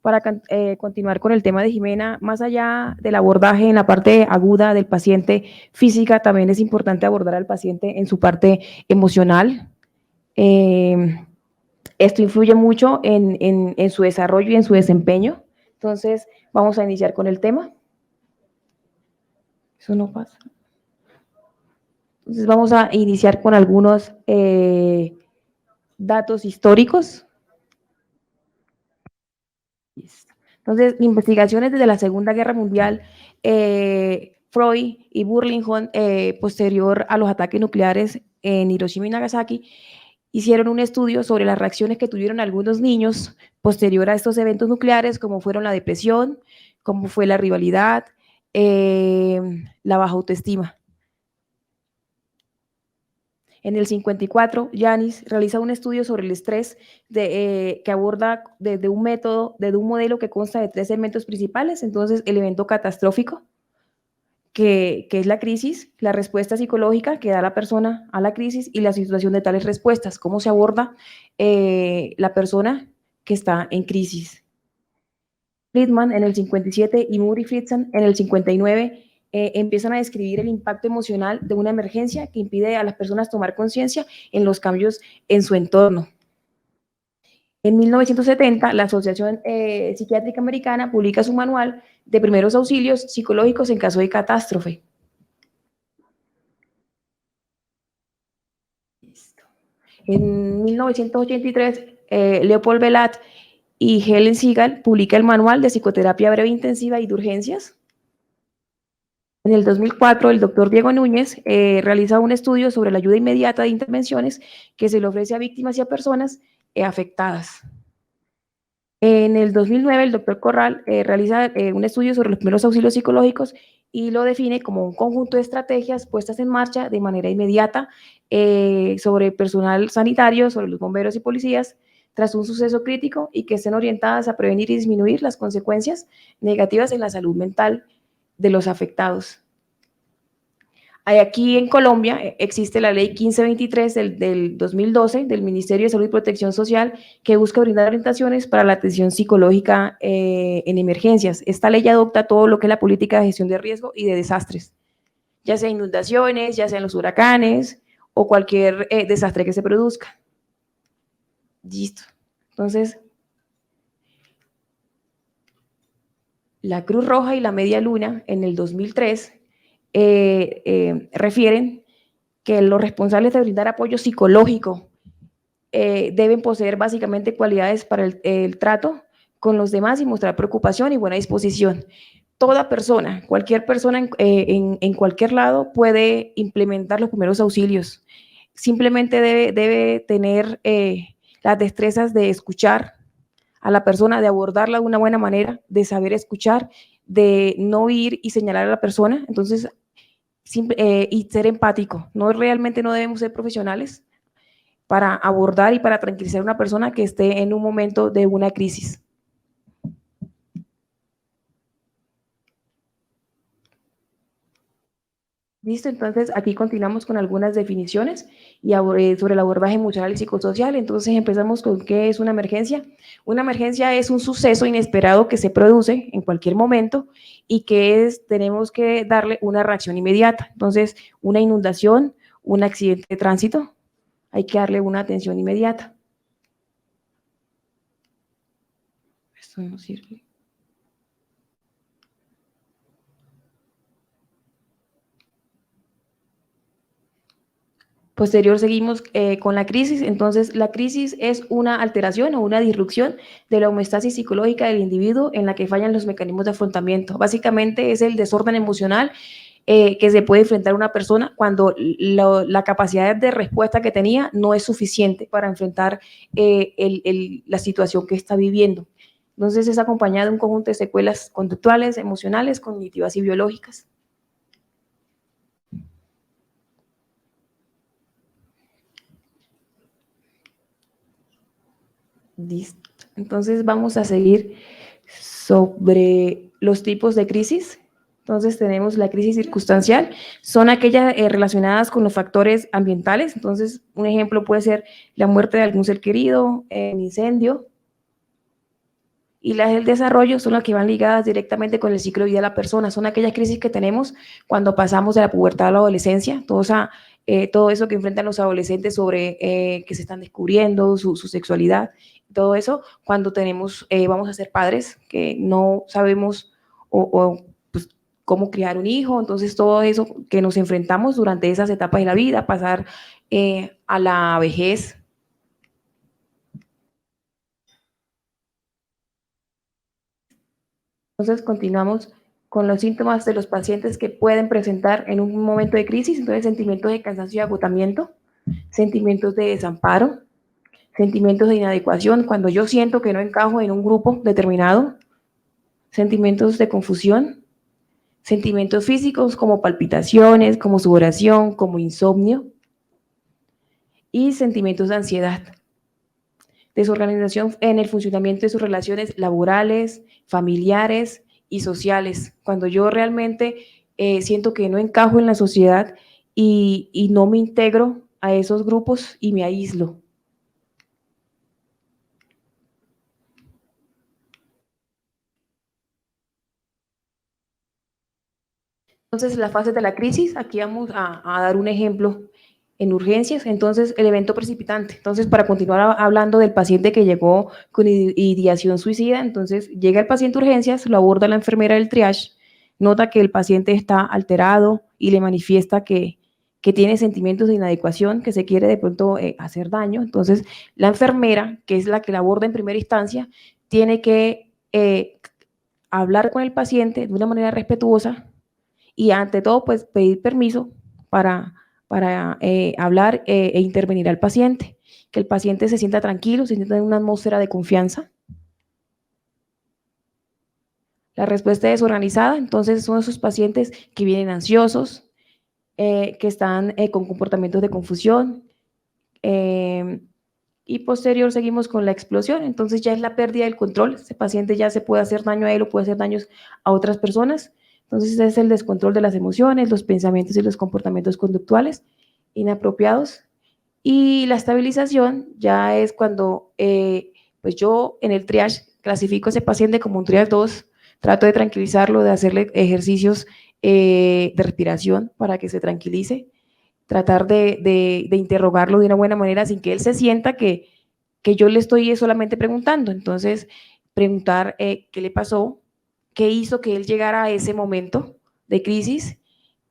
para continuar con el tema de Jimena, más allá del abordaje en la parte aguda del paciente física, también es importante abordar al paciente en su parte emocional. Esto influye mucho en su desarrollo y en su desempeño. Entonces, vamos a iniciar con el tema. Eso no pasa. Entonces, vamos a iniciar con algunos datos históricos. Entonces, investigaciones desde la Segunda Guerra Mundial, Freud y Burlington, posterior a los ataques nucleares en Hiroshima y Nagasaki, hicieron un estudio sobre las reacciones que tuvieron algunos niños posterior a estos eventos nucleares, como fueron la depresión, como fue la rivalidad, la baja autoestima. En el 54, Yanis realiza un estudio sobre el estrés que aborda desde un método, desde un modelo que consta de 3 elementos principales. Entonces, el evento catastrófico, que es la crisis, la respuesta psicológica que da la persona a la crisis y la situación de tales respuestas, cómo se aborda la persona que está en crisis. Friedman en el 57 y Murray Friedman en el 59 empiezan a describir el impacto emocional de una emergencia que impide a las personas tomar conciencia en los cambios en su entorno. En 1970, la Asociación Psiquiátrica Americana publica su manual de primeros auxilios psicológicos en caso de catástrofe. En 1983, Leopold Velat y Helen Segal publica el manual de psicoterapia breve intensiva y de urgencias. En el 2004, el doctor Diego Núñez realiza un estudio sobre la ayuda inmediata de intervenciones que se le ofrece a víctimas y a personas afectadas. En el 2009, el doctor Corral realiza un estudio sobre los primeros auxilios psicológicos y lo define como un conjunto de estrategias puestas en marcha de manera inmediata sobre personal sanitario, sobre los bomberos y policías, tras un suceso crítico y que estén orientadas a prevenir y disminuir las consecuencias negativas en la salud mental de los afectados. Aquí en Colombia existe la ley 1523 del 2012 del Ministerio de Salud y Protección Social que busca brindar orientaciones para la atención psicológica en emergencias. Esta ley adopta todo lo que es la política de gestión de riesgo y de desastres, ya sea inundaciones, ya sean los huracanes o cualquier desastre que se produzca. Listo. Entonces, la Cruz Roja y la Media Luna en el 2003 refieren que los responsables de brindar apoyo psicológico deben poseer básicamente cualidades para el trato con los demás y mostrar preocupación y buena disposición. Toda persona, cualquier persona en cualquier lado puede implementar los primeros auxilios. Simplemente debe tener las destrezas de escuchar a la persona, de abordarla de una buena manera, de saber escuchar, de no ir y señalar a la persona. Entonces, y ser empático. Realmente no debemos ser profesionales para abordar y para tranquilizar a una persona que esté en un momento de una crisis. Listo, entonces aquí continuamos con algunas definiciones y sobre el abordaje emocional y psicosocial. Entonces empezamos con qué es una emergencia. Una emergencia es un suceso inesperado que se produce en cualquier momento y que tenemos que darle una reacción inmediata. Entonces, una inundación, un accidente de tránsito, hay que darle una atención inmediata. Esto no sirve. Posterior seguimos con la crisis. Entonces, la crisis es una alteración o una disrupción de la homeostasis psicológica del individuo en la que fallan los mecanismos de afrontamiento. Básicamente es el desorden emocional que se puede enfrentar una persona cuando la capacidad de respuesta que tenía no es suficiente para enfrentar la situación que está viviendo. Entonces, es acompañada de un conjunto de secuelas conductuales, emocionales, cognitivas y biológicas. Listo. Entonces vamos a seguir sobre los tipos de crisis. Entonces tenemos la crisis circunstancial, son aquellas relacionadas con los factores ambientales. Entonces un ejemplo puede ser la muerte de algún ser querido, un incendio. Y las del desarrollo son las que van ligadas directamente con el ciclo de vida de la persona. Son aquellas crisis que tenemos cuando pasamos de la pubertad a la adolescencia, todo eso que enfrentan los adolescentes sobre que se están descubriendo, su sexualidad, todo eso, cuando vamos a ser padres, que no sabemos pues, cómo criar un hijo, entonces todo eso que nos enfrentamos durante esas etapas de la vida, pasar a la vejez. Entonces continuamos con los síntomas de los pacientes que pueden presentar en un momento de crisis, entonces sentimientos de cansancio y agotamiento, sentimientos de desamparo, sentimientos de inadecuación, cuando yo siento que no encajo en un grupo determinado, sentimientos de confusión, sentimientos físicos como palpitaciones, como sudoración, como insomnio, y sentimientos de ansiedad, desorganización en el funcionamiento de sus relaciones laborales, familiares y sociales. Cuando yo realmente siento que no encajo en la sociedad y no me integro a esos grupos y me aíslo. Entonces, las fases de la crisis, aquí vamos a dar un ejemplo en urgencias. Entonces, el evento precipitante. Entonces, para continuar hablando del paciente que llegó con ideación suicida, entonces llega el paciente a urgencias, lo aborda la enfermera del triage, nota que el paciente está alterado y le manifiesta que tiene sentimientos de inadecuación, que se quiere de pronto hacer daño. Entonces, la enfermera, que es la que la aborda en primera instancia, tiene que hablar con el paciente de una manera respetuosa y ante todo, pues pedir permiso para hablar e intervenir al paciente, que el paciente se sienta tranquilo, se sienta en una atmósfera de confianza. La respuesta desorganizada, entonces son esos pacientes que vienen ansiosos, que están con comportamientos de confusión, y posterior seguimos con la explosión, entonces ya es la pérdida del control, ese paciente ya se puede hacer daño a él o puede hacer daños a otras personas, entonces es el descontrol de las emociones, los pensamientos y los comportamientos conductuales inapropiados, y la estabilización ya es cuando pues yo en el triage clasifico a ese paciente como un triage 2, trato de tranquilizarlo, de hacerle ejercicios de respiración para que se tranquilice, tratar de interrogarlo de una buena manera sin que él se sienta que yo le estoy solamente preguntando. Entonces, preguntar qué le pasó, qué hizo que él llegara a ese momento de crisis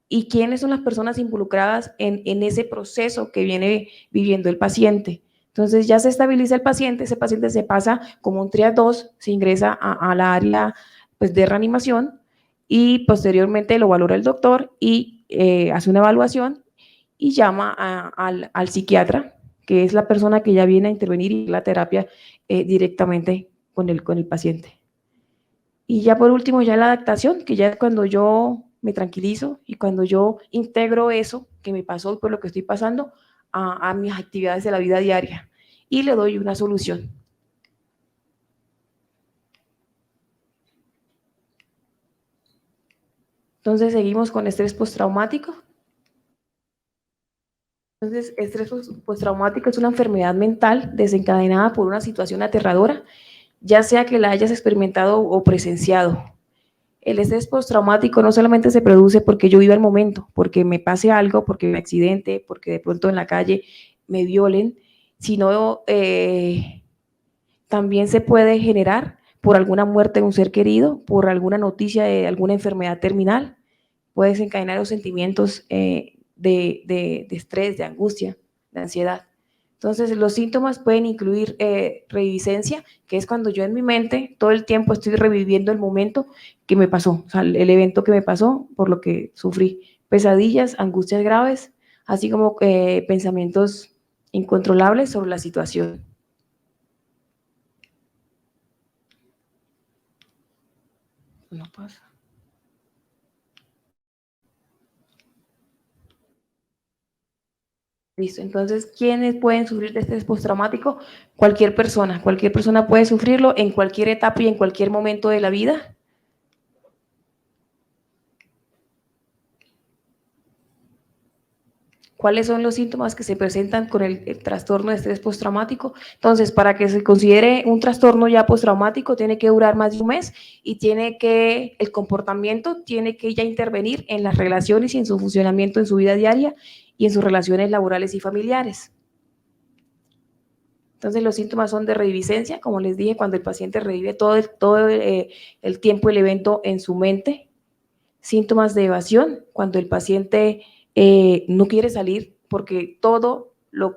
y quiénes son las personas involucradas en ese proceso que viene viviendo el paciente. Entonces ya se estabiliza el paciente, ese paciente se pasa como un triage 2, se ingresa a la área pues, de reanimación y posteriormente lo valora el doctor y hace una evaluación y llama al psiquiatra, que es la persona que ya viene a intervenir y la terapia directamente con el paciente. Y ya por último, ya la adaptación, que ya es cuando yo me tranquilizo y cuando yo integro eso que me pasó y por lo que estoy pasando a mis actividades de la vida diaria y le doy una solución. Entonces seguimos con estrés postraumático. Entonces, estrés postraumático es una enfermedad mental desencadenada por una situación aterradora, ya sea que la hayas experimentado o presenciado. El estrés postraumático no solamente se produce porque yo viva el momento, porque me pase algo, porque me accidente, porque de pronto en la calle me violen, sino también se puede generar por alguna muerte de un ser querido, por alguna noticia de alguna enfermedad terminal, puede desencadenar los sentimientos de estrés, de angustia, de ansiedad. Entonces, los síntomas pueden incluir reviviscencia, que es cuando yo en mi mente todo el tiempo estoy reviviendo el momento que me pasó, o sea, el evento que me pasó por lo que sufrí. Pesadillas, angustias graves, así como pensamientos incontrolables sobre la situación. No pasa. Listo, entonces, ¿quiénes pueden sufrir de estrés postraumático? Cualquier persona puede sufrirlo en cualquier etapa y en cualquier momento de la vida. ¿Cuáles son los síntomas que se presentan con el trastorno de estrés postraumático? Entonces, para que se considere un trastorno ya postraumático, tiene que durar más de un mes y el comportamiento tiene que ya intervenir en las relaciones y en su funcionamiento en su vida diaria y en sus relaciones laborales y familiares. Entonces, los síntomas son de reviviscencia, como les dije, cuando el paciente revive el tiempo, el evento en su mente. Síntomas de evasión, cuando el paciente no quiere salir porque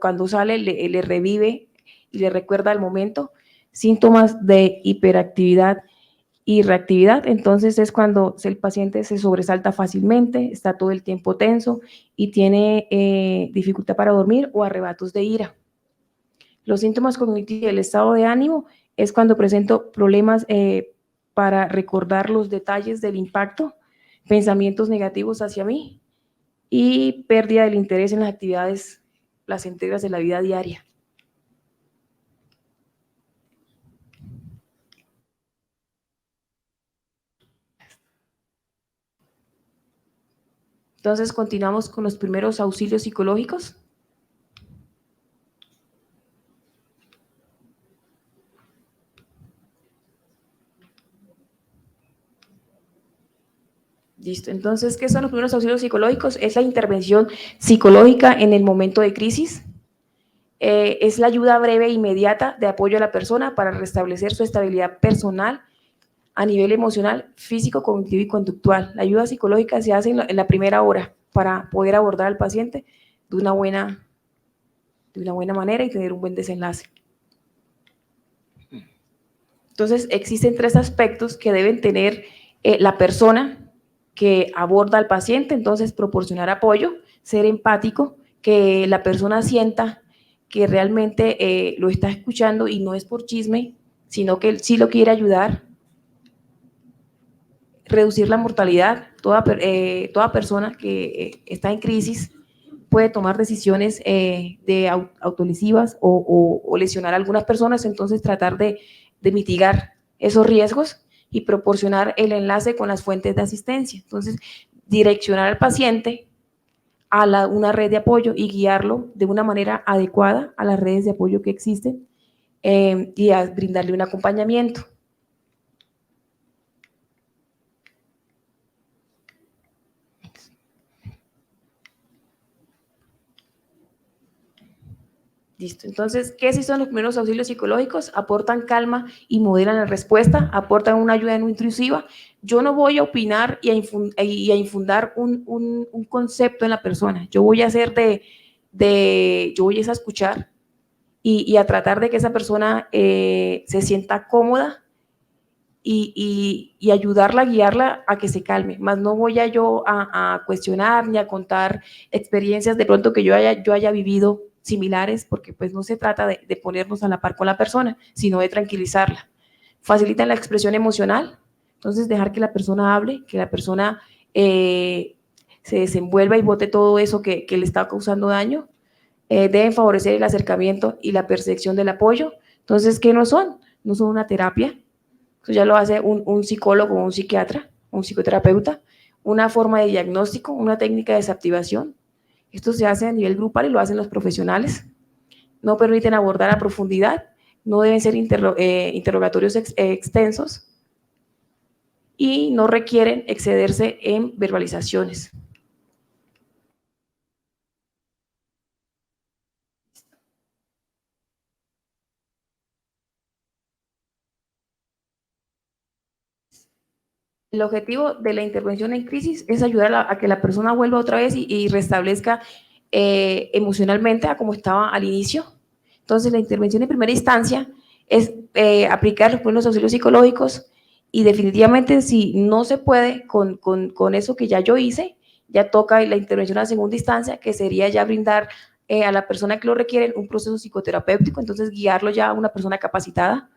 cuando sale le revive y le recuerda el momento. Síntomas de hiperactividad y reactividad, entonces es cuando el paciente se sobresalta fácilmente, está todo el tiempo tenso y tiene dificultad para dormir o arrebatos de ira. Los síntomas cognitivos y el estado de ánimo es cuando presento problemas para recordar los detalles del impacto, pensamientos negativos hacia mí y pérdida del interés en las actividades placenteras de la vida diaria. Entonces, continuamos con los primeros auxilios psicológicos. Listo. Entonces, ¿qué son los primeros auxilios psicológicos? Es la intervención psicológica en el momento de crisis. Es la ayuda breve e inmediata de apoyo a la persona para restablecer su estabilidad personal a nivel emocional, físico, cognitivo y conductual. La ayuda psicológica se hace en la primera hora para poder abordar al paciente de una buena manera y tener un buen desenlace. Entonces, existen 3 aspectos que deben tener la persona que aborda al paciente. Entonces, proporcionar apoyo, ser empático, que la persona sienta que realmente lo está escuchando y no es por chisme, sino que él sí lo quiere ayudar. Reducir la mortalidad. Toda persona que está en crisis puede tomar decisiones autolesivas o lesionar a algunas personas, entonces tratar de mitigar esos riesgos y proporcionar el enlace con las fuentes de asistencia. Entonces, direccionar al paciente a una red de apoyo y guiarlo de una manera adecuada a las redes de apoyo que existen y a brindarle un acompañamiento. Listo. Entonces, ¿qué sí son los primeros auxilios psicológicos? Aportan calma y moderan la respuesta, aportan una ayuda no intrusiva. Yo no voy a opinar y a infundar un concepto en la persona. Yo voy a hacer yo voy a escuchar y a tratar de que esa persona se sienta cómoda y ayudarla, guiarla a que se calme. Más no voy a cuestionar ni a contar experiencias de pronto que yo haya vivido similares, porque pues no se trata de ponernos a la par con la persona, sino de tranquilizarla. Facilitan la expresión emocional, entonces dejar que la persona hable, que la persona se desenvuelva y bote todo eso que le está causando daño. Deben favorecer el acercamiento y la percepción del apoyo. Entonces, ¿qué no son? No son una terapia, eso ya lo hace un psicólogo, un psiquiatra, un psicoterapeuta, una forma de diagnóstico, una técnica de desactivación. Esto se hace a nivel grupal y lo hacen los profesionales. No permiten abordar a profundidad, no deben ser interrogatorios extensos y no requieren excederse en verbalizaciones. El objetivo de la intervención en crisis es ayudar a que la persona vuelva otra vez y restablezca emocionalmente a como estaba al inicio. Entonces, la intervención en primera instancia es aplicar los primeros auxilios psicológicos y definitivamente si no se puede con eso que ya yo hice, ya toca la intervención a segunda instancia, que sería ya brindar a la persona que lo requiere un proceso psicoterapéutico, entonces guiarlo ya a una persona capacitada,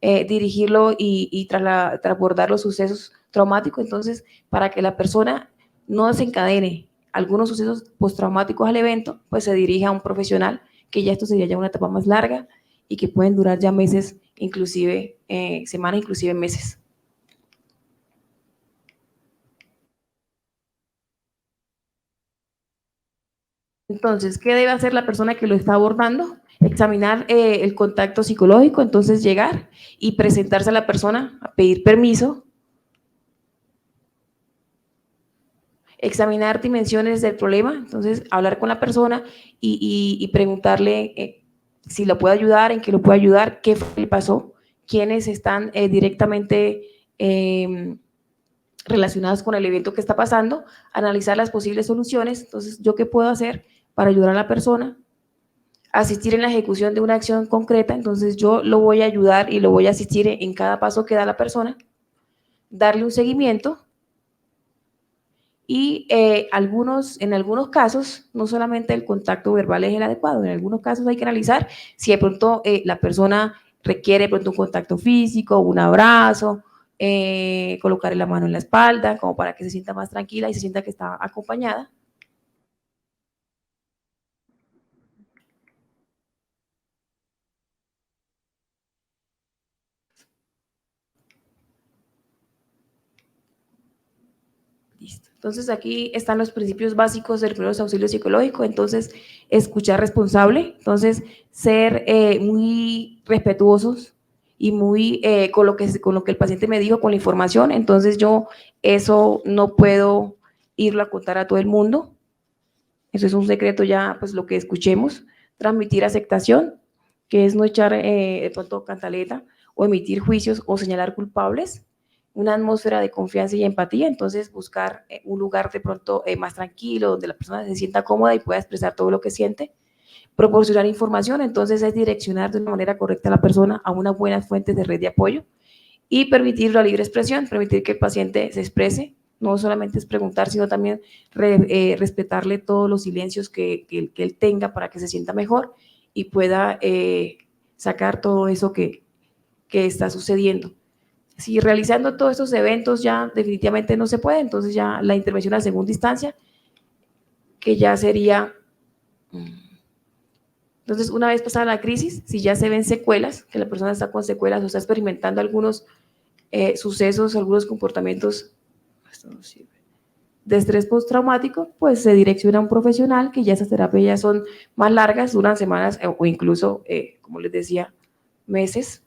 dirigirlo y transbordar los sucesos traumáticos, entonces para que la persona no desencadene algunos sucesos postraumáticos al evento, pues se dirige a un profesional, que ya esto sería ya una etapa más larga y que pueden durar ya meses, inclusive semanas, inclusive meses. Entonces, ¿qué debe hacer la persona que lo está abordando? Examinar el contacto psicológico, entonces llegar y presentarse a la persona, a pedir permiso, examinar dimensiones del problema, entonces hablar con la persona y preguntarle si lo puede ayudar, en qué lo puede ayudar, qué fue lo que pasó, quiénes están directamente relacionados con el evento que está pasando, analizar las posibles soluciones, entonces yo qué puedo hacer para ayudar a la persona, asistir en la ejecución de una acción concreta, entonces yo lo voy a ayudar y lo voy a asistir en cada paso que da la persona, darle un seguimiento y en algunos casos, no solamente el contacto verbal es el adecuado, en algunos casos hay que analizar si de pronto la persona requiere de pronto un contacto físico, un abrazo, colocarle la mano en la espalda, como para que se sienta más tranquila y se sienta que está acompañada. Listo. Entonces aquí están los principios básicos del primeros auxilio psicológico. Entonces, escuchar responsable, entonces ser muy respetuosos y muy con lo que el paciente me dijo, con la información. Entonces yo eso no puedo irlo a contar a todo el mundo. Eso es un secreto ya, pues lo que escuchemos. Transmitir aceptación, que es no echar de pronto cantaleta o emitir juicios o señalar culpables, una atmósfera de confianza y empatía, entonces buscar un lugar de pronto más tranquilo, donde la persona se sienta cómoda y pueda expresar todo lo que siente, proporcionar información, entonces es direccionar de una manera correcta a la persona a unas buenas fuentes de red de apoyo y permitir la libre expresión, permitir que el paciente se exprese, no solamente es preguntar, sino también respetarle todos los silencios que él tenga para que se sienta mejor y pueda sacar todo eso que está sucediendo. Si realizando todos estos eventos ya definitivamente no se puede, entonces ya la intervención a segunda instancia, que ya sería, entonces una vez pasada la crisis, si ya se ven secuelas, que la persona está con secuelas o está experimentando algunos sucesos, algunos comportamientos, esto no sirve, de estrés postraumático, pues se direcciona a un profesional, que ya esas terapias ya son más largas, duran semanas o incluso, como les decía, meses.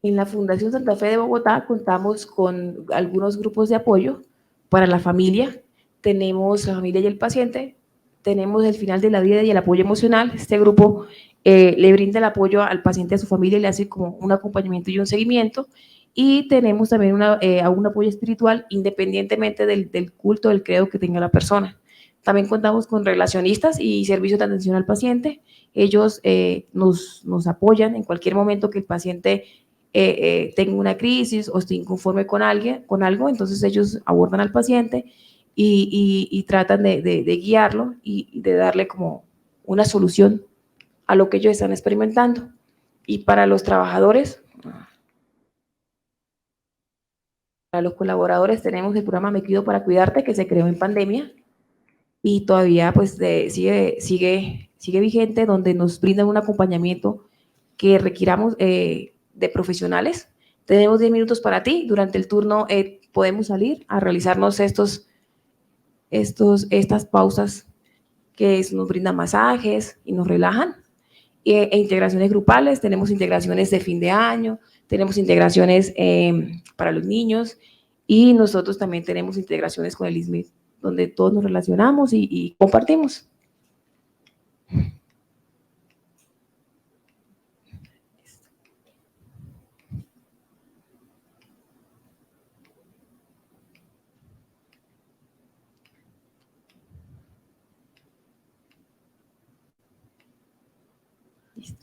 En la Fundación Santa Fe de Bogotá contamos con algunos grupos de apoyo para la familia. Tenemos la familia y el paciente, tenemos el final de la vida y el apoyo emocional. Este grupo le brinda el apoyo al paciente y a su familia y le hace como un acompañamiento y un seguimiento. Y tenemos también un apoyo espiritual independientemente del culto, del credo que tenga la persona. También contamos con relacionistas y servicios de atención al paciente. Ellos nos apoyan en cualquier momento que el paciente tenga una crisis o esté inconforme con algo, entonces ellos abordan al paciente y tratan de guiarlo y de darle como una solución a lo que ellos están experimentando. Y para los trabajadores, para los colaboradores, tenemos el programa Me Cuido para Cuidarte, que se creó en pandemia y todavía pues sigue vigente, donde nos brindan un acompañamiento que requiramos de profesionales. Tenemos 10 minutos para ti. Durante el turno podemos salir a realizarnos estas pausas que nos brindan masajes y nos relajan. Integraciones grupales, tenemos integraciones de fin de año, tenemos integraciones para los niños y nosotros también tenemos integraciones con el ISMIT, donde todos nos relacionamos y compartimos.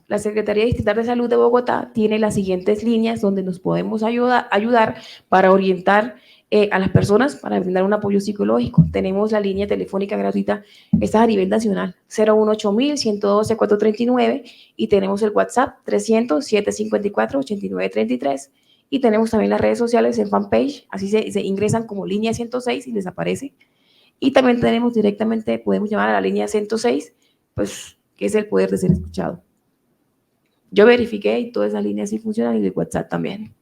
La Secretaría Distrital de Salud de Bogotá tiene las siguientes líneas donde nos podemos ayudar para orientar a las personas para brindar un apoyo psicológico. Tenemos la línea telefónica gratuita, esta es a nivel nacional, 018-112-439 y tenemos el WhatsApp 300-754-8933 y tenemos también las redes sociales en fanpage, así se ingresan como línea 106 y les aparece. Y también tenemos directamente, podemos llamar a la línea 106, pues que es el poder de ser escuchado. Yo verifiqué y todas esas líneas sí funcionan y el WhatsApp también.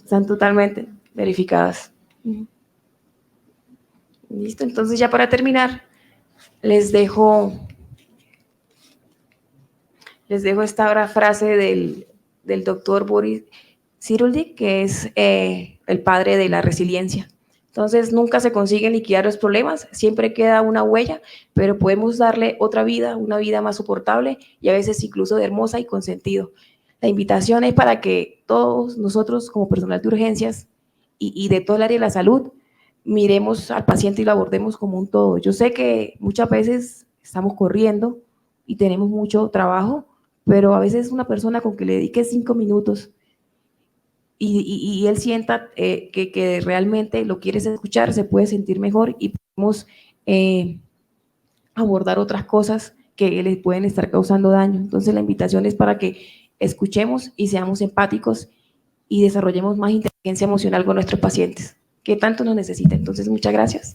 están totalmente verificadas. Listo, entonces ya para terminar, les dejo esta frase del doctor Boris Cyrulnik, que es el padre de la resiliencia. Entonces, nunca se consiguen liquidar los problemas, siempre queda una huella, pero podemos darle otra vida, una vida más soportable y a veces incluso hermosa y con sentido. La invitación es para que todos nosotros, como personal de urgencias y de todo el área de la salud, miremos al paciente y lo abordemos como un todo. Yo sé que muchas veces estamos corriendo y tenemos mucho trabajo, pero a veces una persona con que le dedique 5 minutos y él sienta que realmente lo quieres escuchar, se puede sentir mejor y podemos abordar otras cosas que le pueden estar causando daño. Entonces la invitación es para que escuchemos y seamos empáticos y desarrollemos más inteligencia emocional con nuestros pacientes, que tanto nos necesitan. Entonces, muchas gracias.